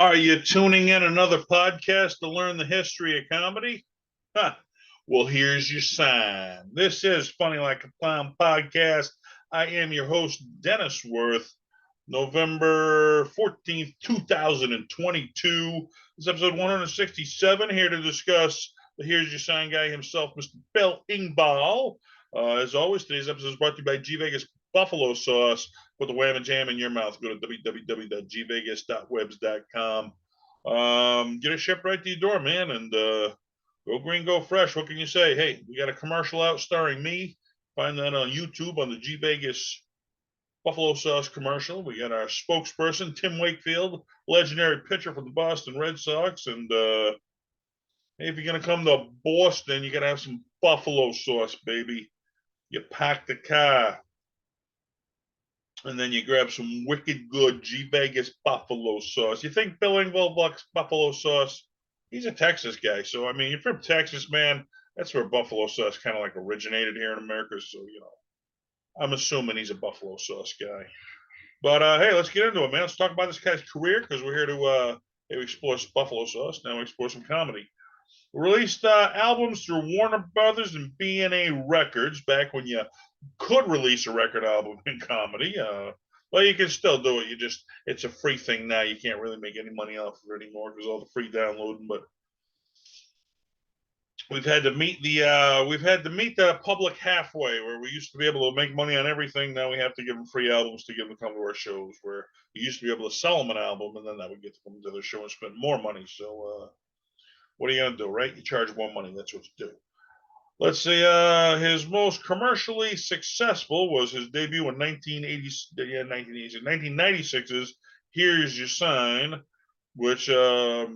Are you tuning in another podcast to learn the history of comedy? Huh. Well, here's your sign. This is Funny Like a Clown podcast. I am your host, Dennis Wirth. November 14th, 2022. This is episode 167, here to discuss the Here's Your Sign guy himself, Mr. Bill Engvall. As always, today's episode is brought to you by G Vegas Buffalo Sauce. Put the wham and jam in your mouth. Go to www.gvegas.webs.com. Get it shipped right to your door, man, and go green, go fresh. What can you say? Hey, we got a commercial out starring me. Find that on YouTube on the G Vegas Buffalo Sauce commercial. We got our spokesperson, Tim Wakefield, legendary pitcher for the Boston Red Sox. And hey, if you're going to come to Boston, you got to have some buffalo sauce, baby. You pack the car, and then you grab some wicked good G Vegas buffalo sauce. You think Bill Engvall likes buffalo sauce? He's a Texas guy, so I mean, you're from Texas, man. That's where buffalo sauce kind of like originated here in America. So I'm assuming he's a buffalo sauce guy. But hey, let's get into it, man. Let's talk about this guy's career because we're here to explore buffalo sauce. Now we explore some comedy. Released albums through Warner Brothers and B&A Records back when you could release a record album in comedy. Well, you can still do it. It's a free thing now. You can't really make any money off of it anymore because all the free downloading. But we've had to meet the public halfway, where we used to be able to make money on everything. Now we have to give them free albums to get them to come to our shows. Where you used to be able to sell them an album, and then that would get to come to the show and spend more money. So what are you gonna do, right? You charge more money. That's what you do. Let's see. His most commercially successful was his debut in 1996's "Here's Your Sign," which that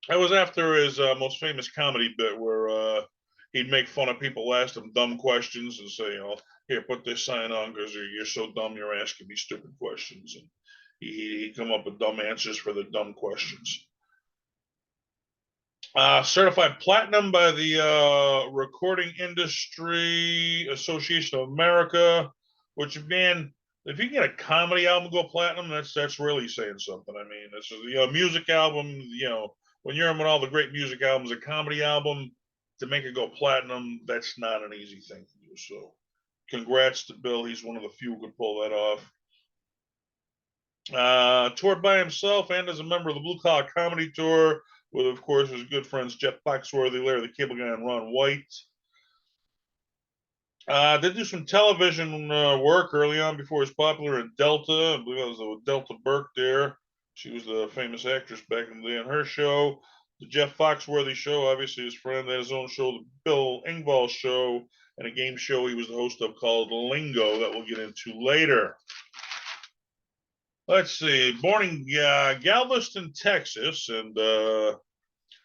was after his most famous comedy bit, where he'd make fun of people, ask them dumb questions, and say, "Here, put this sign on because you're so dumb, you're asking me stupid questions," and he'd come up with dumb answers for the dumb questions. Certified platinum by the Recording Industry Association of America, which, man, if you get a comedy album go platinum, that's really saying something. I mean, this is music album. When you're in all the great music albums, a comedy album to make it go platinum, that's not an easy thing to do. So, congrats to Bill. He's one of the few who could pull that off. Toured by himself and as a member of the Blue Collar Comedy Tour with, of course, his good friends Jeff Foxworthy, Larry the Cable Guy, and Ron White. Did do some television work early on before he was popular in Delta. I believe that was Delta Burke there. She was the famous actress back in the day on her show. The Jeff Foxworthy Show, obviously his friend, had his own show, the Bill Engvall Show, and a game show he was the host of called Lingo that we'll get into later. Let's see. Born in Galveston, Texas, and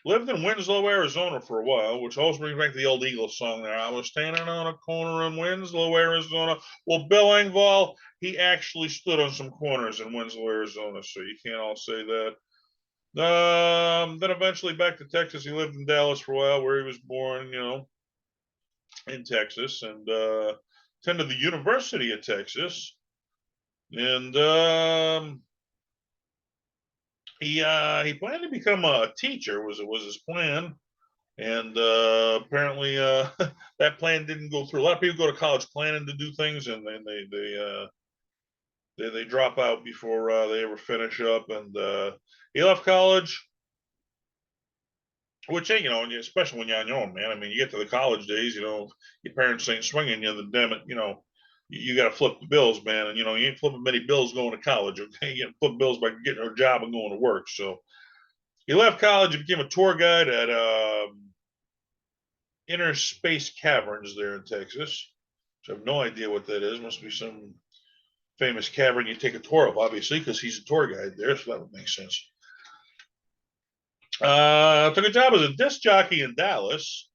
lived in Winslow, Arizona for a while, which also brings back the old Eagles song there. I was standing on a corner in Winslow, Arizona. Well, Bill Engvall, he actually stood on some corners in Winslow, Arizona, so you can't all say that. Then eventually back to Texas. He lived in Dallas for a while, where he was born, in Texas, and attended the University of Texas. And he planned to become a teacher. Was his plan, and apparently that plan didn't go through. A lot of people go to college planning to do things, and then they drop out before they ever finish up. And he left college, which especially when you're on your own, man. I mean, you get to the college days, your parents ain't swinging you. Then damn it, you got to flip the bills, man. And you ain't flipping many bills going to college. Okay, you flip bills by getting a job and going to work. So he left college and became a tour guide at Inner Space Caverns there in Texas. So I have no idea what that is. Must be some famous cavern you take a tour of, obviously, because he's a tour guide there. So that would make sense. Took a job as a disc jockey in Dallas.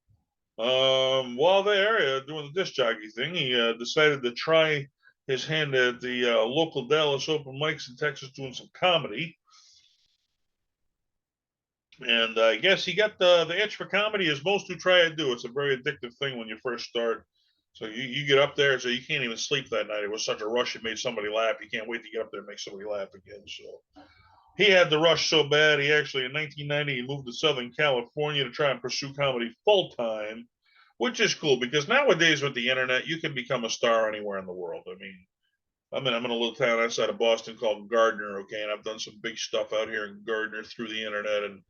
While there, doing the disc jockey thing, he decided to try his hand at the local Dallas open mics in Texas doing some comedy. And I guess he got the itch for comedy, as most who try to do. It's a very addictive thing when you first start. So you get up there, so you can't even sleep that night. It was such a rush, it made somebody laugh. You can't wait to get up there and make somebody laugh again. So he had the rush so bad, he actually, in 1990, he moved to Southern California to try and pursue comedy full time, which is cool because nowadays with the internet, you can become a star anywhere in the world. I mean, I'm in a little town outside of Boston called Gardner, okay, and I've done some big stuff out here in Gardner through the internet and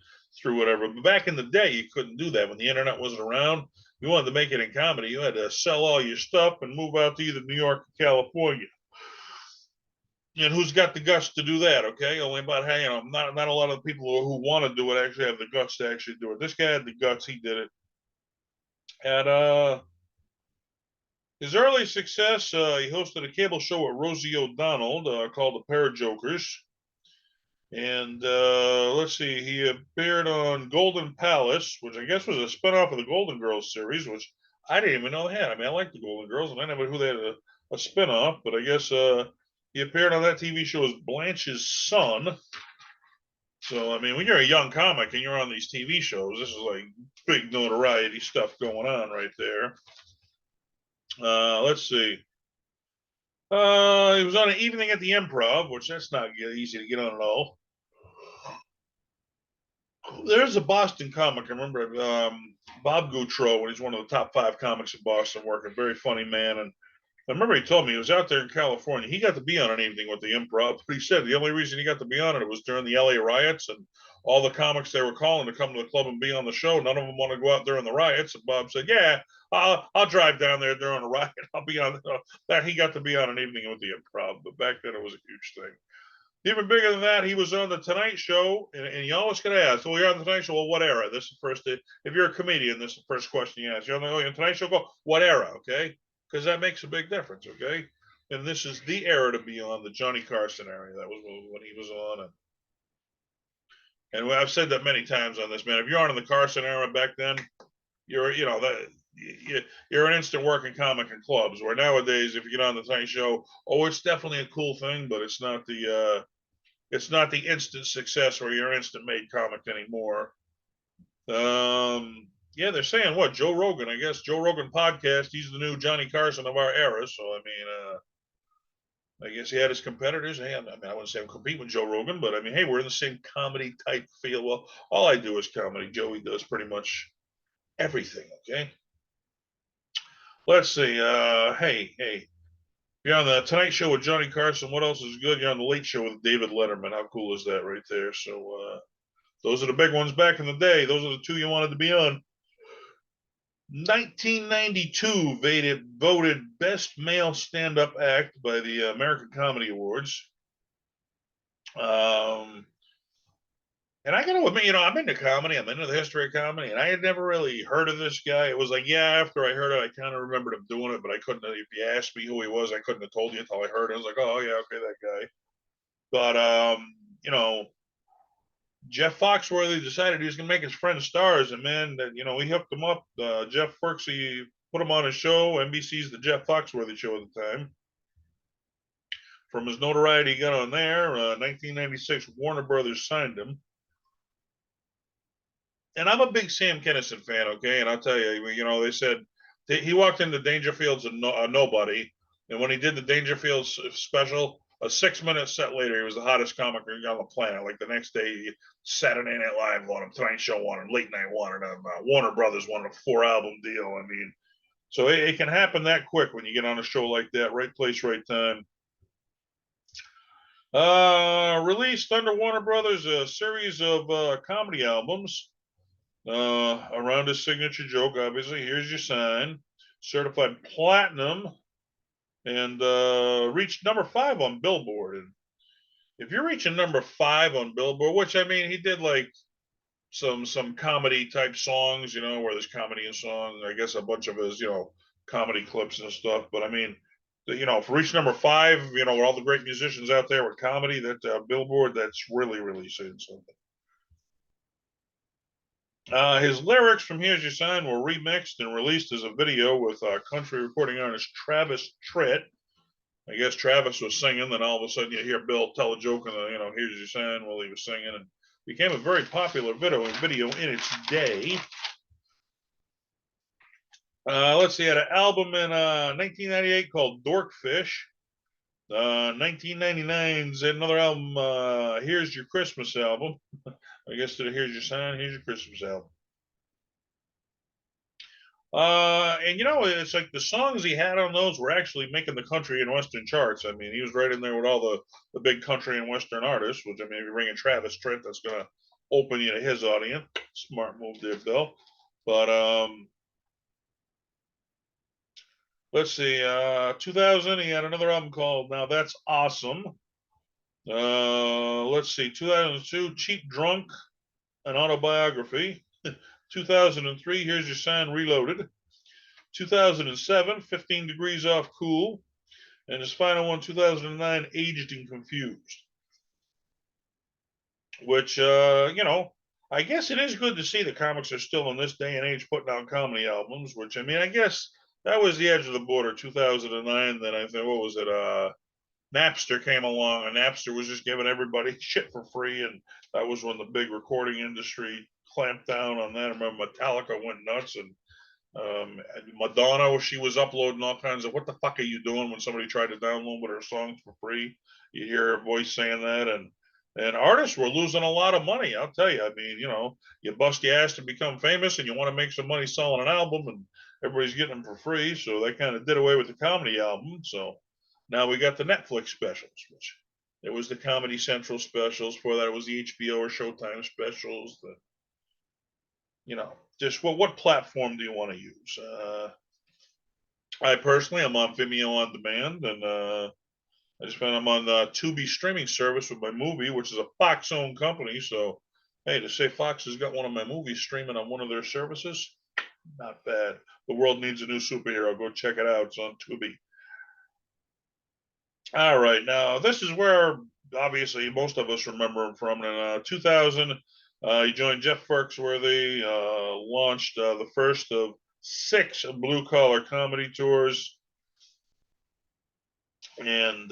through whatever. But back in the day, you couldn't do that when the internet wasn't around. You wanted to make it in comedy, you had to sell all your stuff and move out to either New York or California. And who's got the guts to do that? Okay, only about not a lot of the people who want to do it actually have the guts to actually do it. This guy had the guts; he did it. And his early success, he hosted a cable show with Rosie O'Donnell called The Pair of Jokers. And let's see, he appeared on Golden Palace, which I guess was a spinoff of the Golden Girls series, which I didn't even know they had. I mean, I like the Golden Girls, and I never knew they had a spinoff, but I guess he appeared on that TV show as Blanche's son. So, I mean, when you're a young comic and you're on these TV shows, this is like big notoriety stuff going on right there. Let's see. He was on an evening at the Improv, which that's not easy to get on at all. There's a Boston comic. I remember Bob Goutreau, when he's one of the top 5 comics in Boston, working. Very funny man. And I remember he told me he was out there in California. He got to be on an evening with the Improv, but he said the only reason he got to be on it was during the LA riots, and all the comics they were calling to come to the club and be on the show, none of them wanted to go out during the riots. And Bob said, "Yeah, I'll drive down there during a riot. I'll be on that." He got to be on an evening with the Improv, but back then it was a huge thing. Even bigger than that, he was on the Tonight Show, and you always get asked, "Well, you're on the Tonight Show. Well, what era?" This is first. If you're a comedian, this is the first question you ask. You're on the Tonight Show. Go, what era? Okay, because that makes a big difference. Okay, and this is the era to be on, the Johnny Carson era. That was when he was on, and I've said that many times on this, man. If you're on in the Carson era back then, you're you're an instant working comic in clubs. Where nowadays, if you get on the Tonight Show, oh, it's definitely a cool thing, but it's not the instant success where you're an instant made comic anymore. Yeah, they're saying what, Joe Rogan? I guess Joe Rogan podcast. He's the new Johnny Carson of our era. So I mean, I guess he had his competitors. Hey, I mean, I wouldn't say I'm competing with Joe Rogan, but I mean, hey, we're in the same comedy type field. Well, all I do is comedy. Joey does pretty much everything. Okay. Let's see. Hey, you're on the Tonight Show with Johnny Carson. What else is good? You're on the Late Show with David Letterman. How cool is that right there? So those are the big ones back in the day. Those are the 2 you wanted to be on. 1992 voted Best Male Stand-Up Act by the American Comedy Awards. And I gotta admit, I'm into comedy. I'm into the history of comedy, and I had never really heard of this guy. It was like, yeah, after I heard it, I kind of remembered him doing it, but I couldn't. If you asked me who he was, I couldn't have told you until I heard it. I was like, oh yeah, okay, that guy. But Jeff Foxworthy decided he was going to make his friends stars, and man, he hooked them up. Jeff Foxworthy put him on his show, NBC's The Jeff Foxworthy Show at the time. From his notoriety he got on there, 1996, Warner Brothers signed him. And I'm a big Sam Kinison fan, okay? And I'll tell you, they said he walked into Dangerfield's a nobody, and when he did the Dangerfield special, a 6-minute set later, he was the hottest comic on the planet. Like the next day, Saturday Night Live wanted him, Tonight Show wanted him, Late Night wanted him, Warner Brothers wanted a 4-album deal. I mean, so it can happen that quick when you get on a show like that. Right place, right time. Released under Warner Brothers a series of comedy albums around his signature joke. Obviously, Here's Your Sign, certified platinum, and reached number 5 on Billboard. And if you're reaching number 5 on Billboard, which I mean, he did like some comedy type songs, where there's comedy in songs. I guess a bunch of his, comedy clips and stuff. But I mean, for reach number 5, where all the great musicians out there with comedy, that Billboard, that's really, really saying something. His lyrics from Here's Your Sign were remixed and released as a video with country recording artist Travis Tritt. I guess Travis was singing, then all of a sudden you hear Bill tell a joke, and Here's Your Sign while he was singing, and became a very popular video in its day. Let's see, he had an album in 1998 called Dorkfish. 1999's another album, Here's Your Christmas album. I guess Here's Your Sign, Here's Your Christmas album. And you know, it's like the songs he had on those were actually making the country and western charts. I mean, he was right in there with all the big country and western artists. Which, I mean, if you're bringing Travis Tritt, that's gonna open you to his audience. Smart move there, Bill. But let's see. 2000, he had another album called "Now That's Awesome." Let's see. 2002, "Cheap Drunk," an autobiography. 2003, "Here's Your Sign Reloaded." 2007, 15 Degrees Off Cool. And his final one, 2009, "Aged and Confused." Which, you know, I guess it is good to see the comics are still in this day and age putting out comedy albums, which, I mean, I guess that was the edge of the border, 2009. Then I think, what was it? Napster came along, and Napster was just giving everybody shit for free. And that was when the big recording industry clamped down on that. I remember Metallica went nuts, and Madonna, she was uploading all kinds of, "What the fuck are you doing?" When somebody tried to download her songs for free. You hear her voice saying that, and artists were losing a lot of money. I'll tell you. I mean, you know, you bust your ass to become famous, and you want to make some money selling an album, and everybody's getting them for free. So they kind of did away with the comedy album. So now we got the Netflix specials, which it was the Comedy Central specials. Before that, it was the HBO or Showtime specials. You know, just what platform do you want to use? I personally am on Vimeo on demand, and I just found I'm on the Tubi streaming service with my movie, which is a Fox-owned company. So, hey, to say Fox has got one of my movies streaming on one of their services, not bad. The world needs a new superhero. Go check it out. It's on Tubi. All right, now this is where obviously most of us remember him from. In 2000, he joined Jeff Foxworthy, launched the first of 6 blue collar comedy tours, and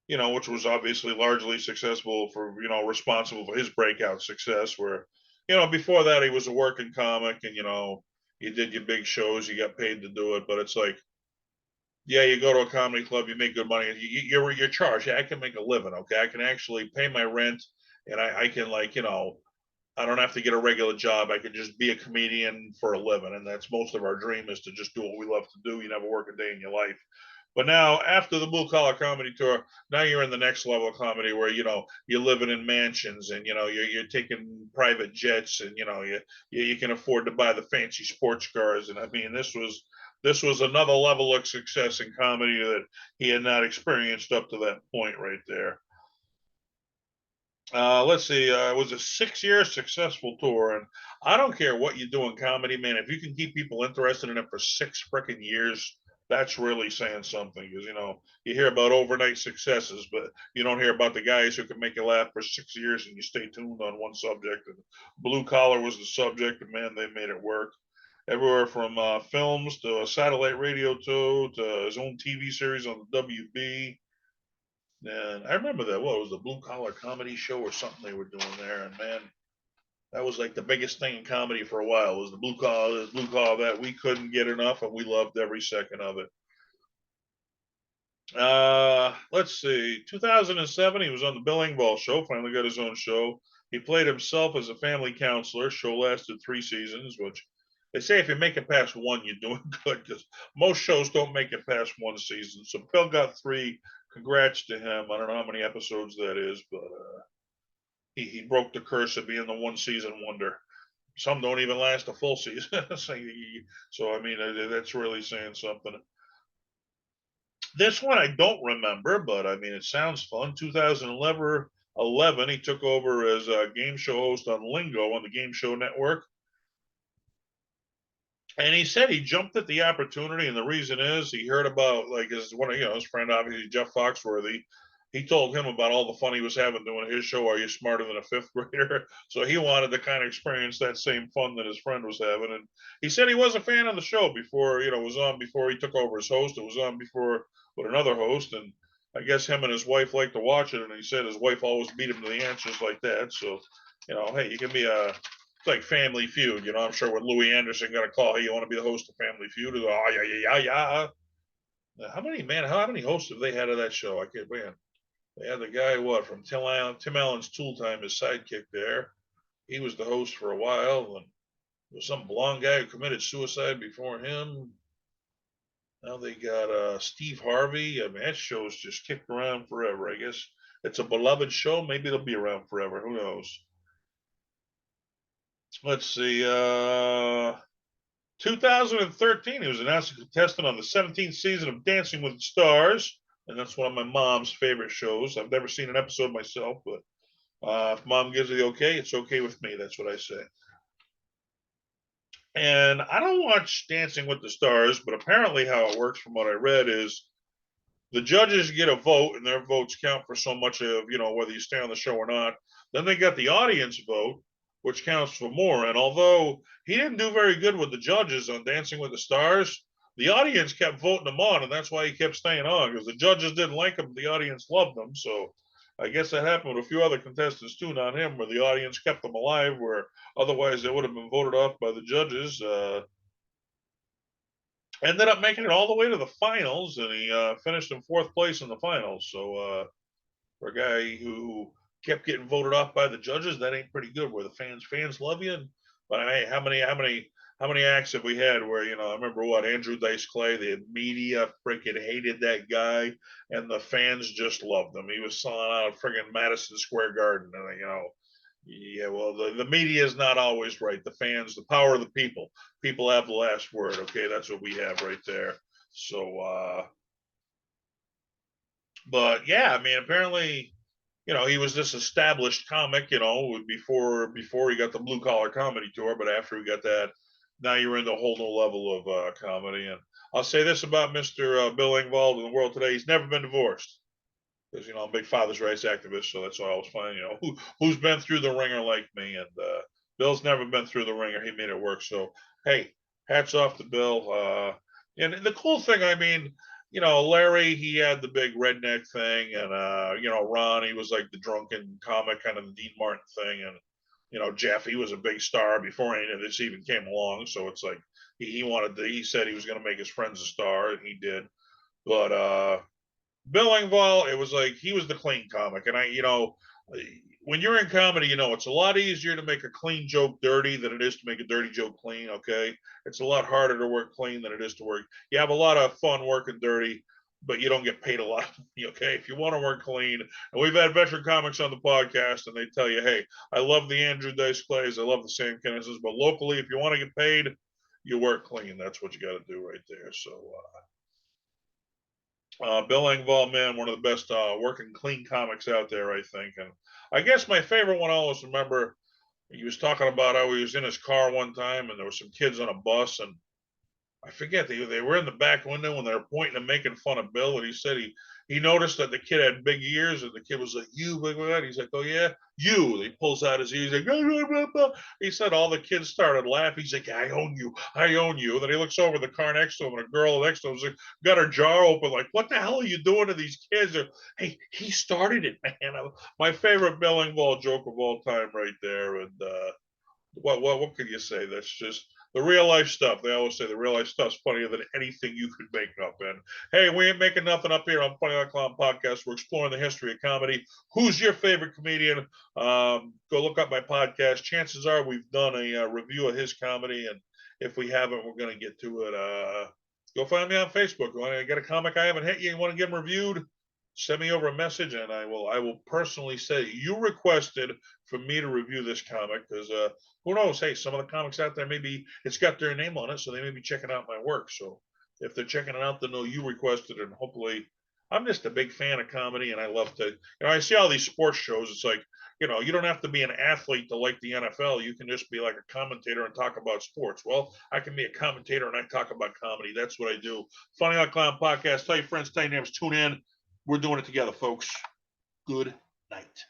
you know, which was obviously largely successful for, you know, responsible for his breakout success. Where, you know, before that he was a working comic, and you know, you did your big shows, you got paid to do it, but it's like, yeah, you go to a comedy club, you make good money, you're charged. Yeah, I can make a living. Okay, I can actually pay my rent, and I can, like, you know, I don't have to get a regular job. I can just be a comedian for a living, and that's most of our dream, is to just do what we love to do. You never work a day in your life. But now, after the blue collar comedy tour, now you're in the next level of comedy, where, you know, you're living in mansions, and you know, you're taking private jets, and you know, you can afford to buy the fancy sports cars. And I mean, this was another level of success in comedy that he had not experienced up to that point right there. Let's see. It was a 6 year successful tour, and I don't care what you do in comedy, man. If you can keep people interested in it for 6 freaking years, that's really saying something. Because, you know, you hear about overnight successes, but you don't hear about the guys who can make you laugh for 6 years and you stay tuned on one subject. And blue collar was the subject, and man, they made it work. Everywhere from films to a satellite radio to his own TV series on the WB. And I remember that. What was the blue collar comedy show or something they were doing there? And man, that was like the biggest thing in comedy for a while, was the blue collar that we couldn't get enough, and we loved every second of it. Let's see. 2007, he was on the Bill Engvall show. Finally got his own show. He played himself as a family counselor. Show lasted 3 seasons, which they say if you make it past one, you're doing good, because most shows don't make it past one season. So Bill got 3. Congrats to him. I don't know how many episodes that is, but he broke the curse of being the 1 season wonder. Some don't even last a full season. So I mean, that's really saying something. This one I don't remember, but I mean, it sounds fun. 2011, he took over as a game show host on Lingo on the Game Show Network. And he said he jumped at the opportunity, and the reason is he heard about, like, his one of, you know, his friend, obviously Jeff Foxworthy. He told him about all the fun he was having doing his show. Are You Smarter Than a Fifth Grader? So he wanted to kind of experience that same fun that his friend was having. And he said he was a fan of the show before, you know, it was on before he took over as host. It was on before with another host, and I guess him and his wife like to watch it. And he said his wife always beat him to the answers like that. So, you know, hey, you can be a, it's like Family Feud. You know, I'm sure when Louis Anderson got a call, hey, you want to be the host of Family Feud? Oh, yeah, yeah, yeah, yeah. How many hosts have they had of that show? I can't, man. They had the guy, from Tim Allen's Tool Time, his sidekick there. He was the host for a while, and there was some blonde guy who committed suicide before him. Now they got Steve Harvey. I mean, that show's just kicked around forever. I guess it's a beloved show. Maybe it'll be around forever. Who knows? Let's see. 2013, he was announced a contestant on the 17th season of Dancing with the Stars, and that's one of my mom's favorite shows. I've never seen an episode myself, but if mom gives it the okay, it's okay with me. That's what I say. And I don't watch Dancing with the Stars, but apparently how it works from what I read is the judges get a vote and their votes count for so much of, whether you stay on the show or not. Then they got the audience vote, which counts for more. And although he didn't do very good with the judges on Dancing with the Stars, the audience kept voting him on, and that's why he kept staying on, because the judges didn't like him, the audience loved him. So I guess that happened with a few other contestants too, not him, where the audience kept them alive, where otherwise they would have been voted off by the judges. Ended up making it all the way to the finals, and he finished in fourth place in the finals. So for a guy who kept getting voted off by the judges, that ain't pretty good. Where the fans love you, but I mean, how many acts have we had where I remember Andrew Dice Clay, the media freaking hated that guy, and the fans just loved him. He was selling out of friggin' Madison Square Garden, and yeah, well, the media is not always right. The fans, the power of the people. People have the last word. Okay, that's what we have right there. So, but yeah, I mean, apparently, he was this established comic, before he got the blue collar comedy tour, but after he got that, now you're into a whole new level of comedy. And I'll say this about Mr. Bill Engvall in the world today: he's never been divorced. Because I'm a big father's rights activist, so that's why I was finding, who's been through the ringer like me, and Bill's never been through the ringer. He made it work. So hey, hats off to Bill. And the cool thing, I mean, Larry, he had the big redneck thing, and Ron, he was like the drunken comic, kind of the Dean Martin thing, and Jeff, he was a big star before any of this even came along. So it's like he said he was going to make his friends a star, and he did. But Bill Engvall, it was like he was the clean comic, and when you're in comedy, it's a lot easier to make a clean joke dirty than it is to make a dirty joke clean. Okay, it's a lot harder to work clean than it is to work. You have a lot of fun working dirty, but you don't get paid a lot of money. Okay, if you want to work clean, and we've had veteran comics on the podcast, and they tell you, hey, I love the Andrew Dice Clays, I love the Sam Kinnis's, but locally, if you want to get paid, you work clean. That's what you got to do right there. So. Bill Engvall, man, one of the best working clean comics out there, I think. And I guess my favorite one I always remember, he was talking about how he was in his car one time and there were some kids on a bus, and I forget, they were in the back window and they were pointing and making fun of Bill. And he said he noticed that the kid had big ears, and the kid was like, "You big that?" He's like, "Oh yeah, you." And he pulls out his ears. He's like, blah, blah, blah. He said all the kids started laughing. He's like, "I own you, I own you." And then he looks over the car next to him, and a girl next to him like, got her jaw open, like, "What the hell are you doing to these kids?" Or, "Hey, he started it, man." My favorite Bill Engvall joke of all time, right there. And what can you say? That's just the real life stuff. They always say the real life stuff's funnier than anything you could make up. And hey, we ain't making nothing up here on Funny Like Clown Podcast. We're exploring the history of comedy. Who's your favorite comedian? Go look up my podcast. Chances are we've done a review of his comedy, and if we haven't, we're going to get to it. Go find me on Facebook. You want to get a comic I haven't hit you? You want to get him reviewed? Send me over a message, and I will personally say you requested for me to review this comic, because who knows? Hey, some of the comics out there, maybe it's got their name on it, so they may be checking out my work. So if they're checking it out, they'll know you requested, and hopefully, I'm just a big fan of comedy, and I love to. I see all these sports shows. It's like, you don't have to be an athlete to like the NFL. You can just be like a commentator and talk about sports. Well, I can be a commentator and I talk about comedy. That's what I do. Funny Like Clown Podcast. Tell your friends, tell your neighbors, tune in. We're doing it together, folks. Good night.